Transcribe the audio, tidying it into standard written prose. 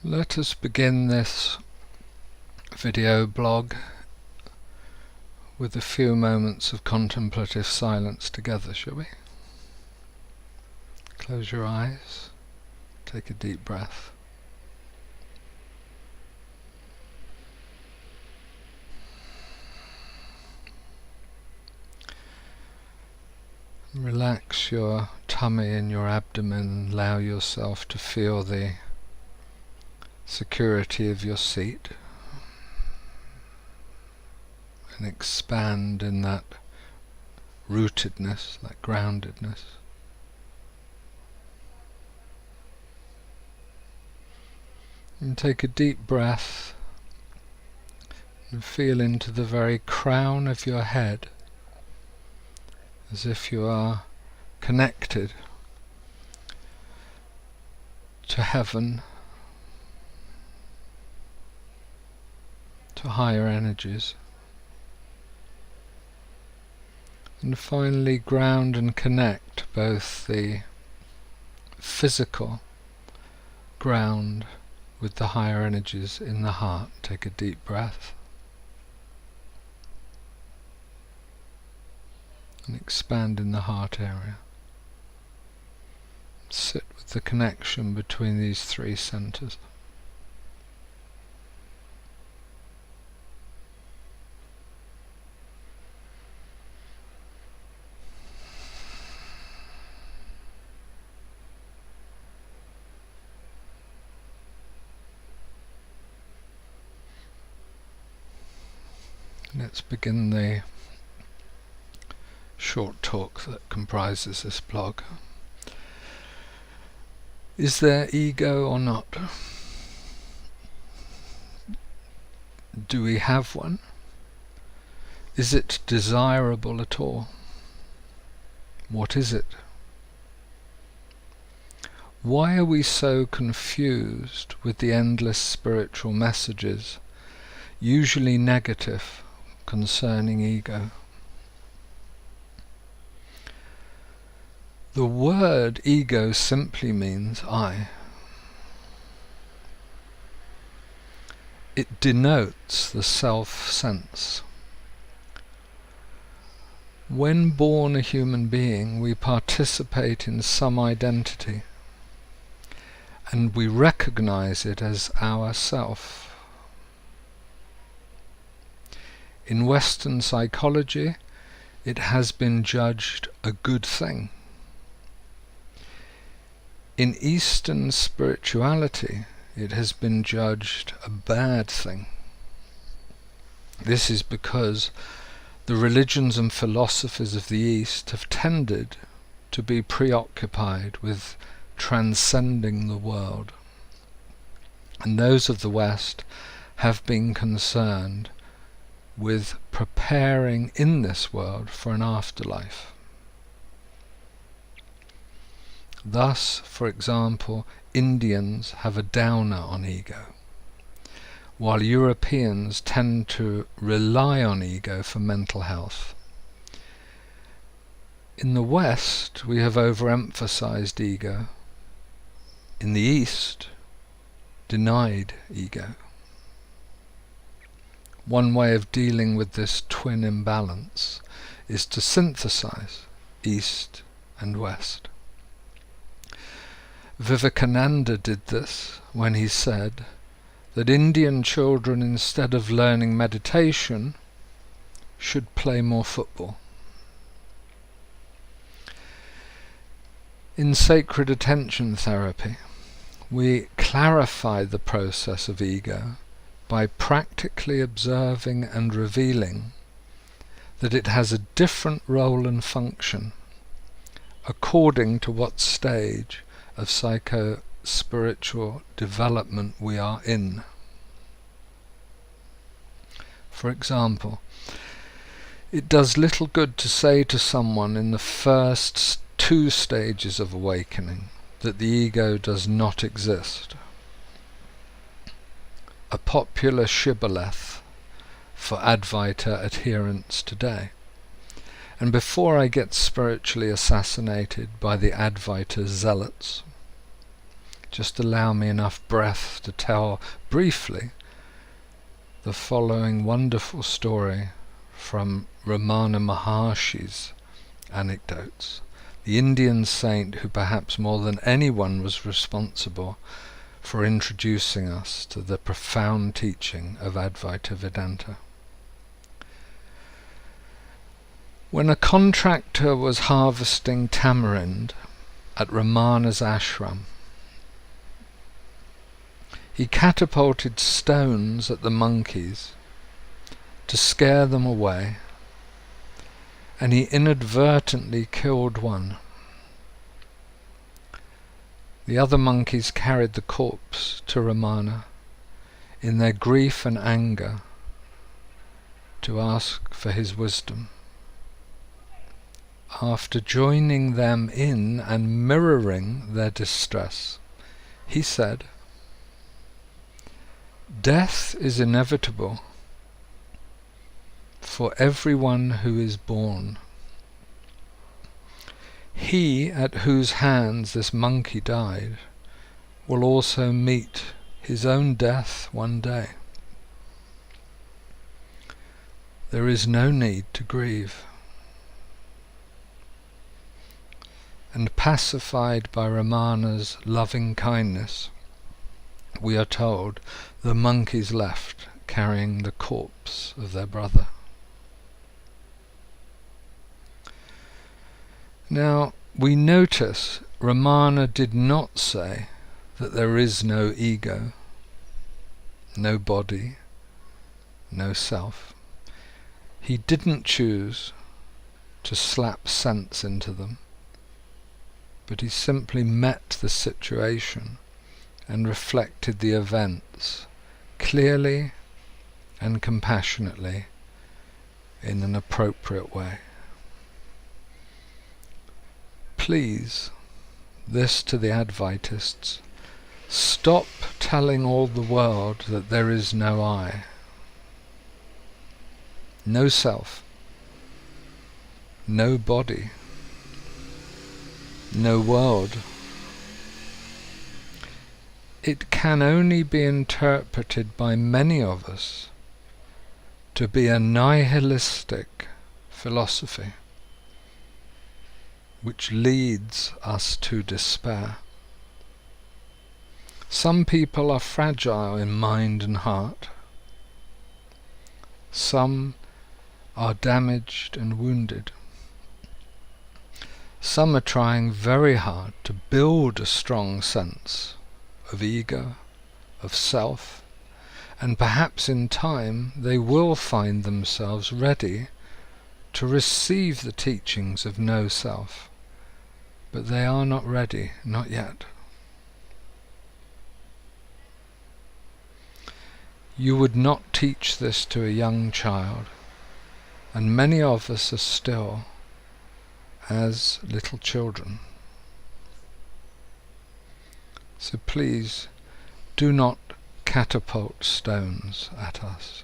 Let us begin this video blog with a few moments of contemplative silence together, shall we? Close your eyes, take a deep breath. Relax your tummy and your abdomen, allow yourself to feel the security of your seat and expand in that rootedness, that groundedness. And take a deep breath and feel into the very crown of your head, as if you are connected to heaven, to higher energies. And finally ground and connect both the physical ground with the higher energies in the heart. Take a deep breath and expand in the heart area. Sit with the connection between these three centers. Let's begin the short talk that comprises this blog. Is there ego or not? Do we have one? Is it desirable at all? What is it? Why are we so confused with the endless spiritual messages, usually negative, concerning ego? The word ego simply means I. It denotes the self-sense. When born a human being, we participate in some identity, and we recognize it as our self. In Western psychology, it has been judged a good thing. In Eastern spirituality, it has been judged a bad thing. This is because the religions and philosophies of the East have tended to be preoccupied with transcending the world, and those of the West have been concerned with preparing in this world for an afterlife. Thus, for example, Indians have a downer on ego, while Europeans tend to rely on ego for mental health. In the West, we have overemphasized ego. In the East, denied ego. One way of dealing with this twin imbalance is to synthesize East and West. Vivekananda did this when he said that Indian children, instead of learning meditation, should play more football. In sacred attention therapy, we clarify the process of ego by practically observing and revealing that it has a different role and function according to what stage of psycho-spiritual development we are in. For example, it does little good to say to someone in the first two stages of awakening that the ego does not exist. A popular shibboleth for Advaita adherents today. And before I get spiritually assassinated by the Advaita zealots, just allow me enough breath to tell briefly the following wonderful story from Ramana Maharshi's anecdotes, the Indian saint who perhaps more than anyone was responsible for introducing us to the profound teaching of Advaita Vedanta. When a contractor was harvesting tamarind at Ramana's ashram, he catapulted stones at the monkeys to scare them away, and he inadvertently killed one. The other monkeys carried the corpse to Ramana in their grief and anger to ask for his wisdom. After joining them in and mirroring their distress, he said, "Death is inevitable for everyone who is born. He at whose hands this monkey died will also meet his own death one day. There is no need to grieve." And pacified by Ramana's loving kindness, we are told the monkeys left carrying the corpse of their brother. Now, we notice Ramana did not say that there is no ego, no body, no self. He didn't choose to slap sense into them, but he simply met the situation and reflected the events clearly and compassionately in an appropriate way. Please, this to the Advaitists, stop telling all the world that there is no I, no self, no body, no world. It can only be interpreted by many of us to be a nihilistic philosophy which leads us to despair. Some people are fragile in mind and heart. Some are damaged and wounded. Some are trying very hard to build a strong sense of ego, of self, and perhaps in time they will find themselves ready to receive the teachings of no self, but they are not ready, not yet. You would not teach this to a young child, and many of us are still as little children. So please do not catapult stones at us.